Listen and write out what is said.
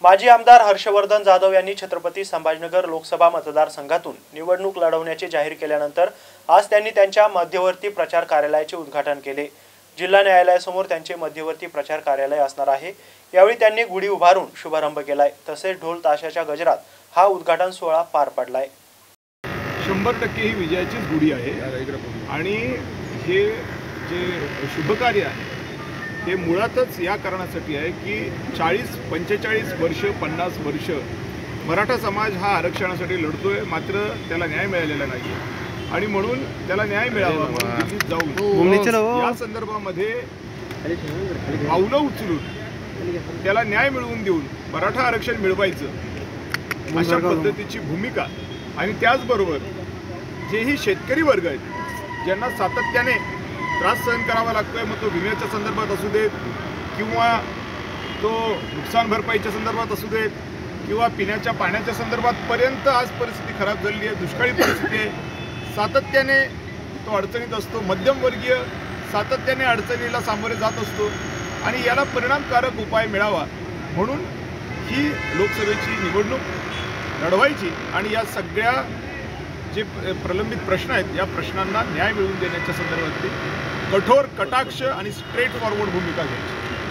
माजी आमदार हर्षवर्धन जाधव यांनी छत्रपती संभाजीनगर लोकसभा मतदारसंघातून निवडणूक लढवण्याचे जाहीर केल्यानंतर आज त्यांनी त्यांच्या मध्यवर्ती प्रचार कार्यालयाचे उद्घाटन केले। जिल्हा न्यायालयासमोर त्यांचे मध्यवर्ती प्रचार कार्यालय असणार आहे। यावेळी त्यांनी गुढी उभारून शुभारंभ केलाय। तसेच ढोल ताशाच्या गजरात हा उद्घाटन सोहळा पार पडलाय। 100% ही विजयाचीच गुढी आहे आणि हे जे शुभकार्य आहे ते मुळातच या कारणासाठी आहे की 40-45 वर्ष 50 वर्ष मराठा समाज हा आरक्षणासाठी लढतोय, मात्र त्याला न्याय मिळालेला नाही आणि म्हणून त्याला न्याय मिळावा म्हणून दिल्लीत जाऊन या संदर्भामध्ये पावलं उचलून त्याला न्याय मिळवून देऊन मराठा आरक्षण मिळवायचं अशा पद्धतीची भूमिका आणि त्याचबरोबर जेही शेतकरी वर्ग आहेत ज्यांना सातत्याने त्रास सहन करावा लागतोय, मग तो विम्याच्या संदर्भात असू देत किंवा तो नुकसान भरपाईच्या संदर्भात असू देत किंवा पिण्याच्या पाण्याच्या संदर्भात पर्यंत आज परिस्थिती खराब झालेली आहे, दुष्काळी परिस्थिती आहे। सातत्याने तो अडचणीत असतो, मध्यमवर्गीय सातत्याने अडचणीला सामोरे जात असतो आणि याला परिणामकारक उपाय मिळावा म्हणून ही लोकसभेची निवडणूक लढवायची आणि या सगळ्या जे प्रलंबित प्रश्न आहेत या प्रश्नांना न्याय मिळवून देण्याच्या संदर्भातली कठोर, कटाक्ष आणि स्ट्रेट फॉरवर्ड भूमिका घ्यायची।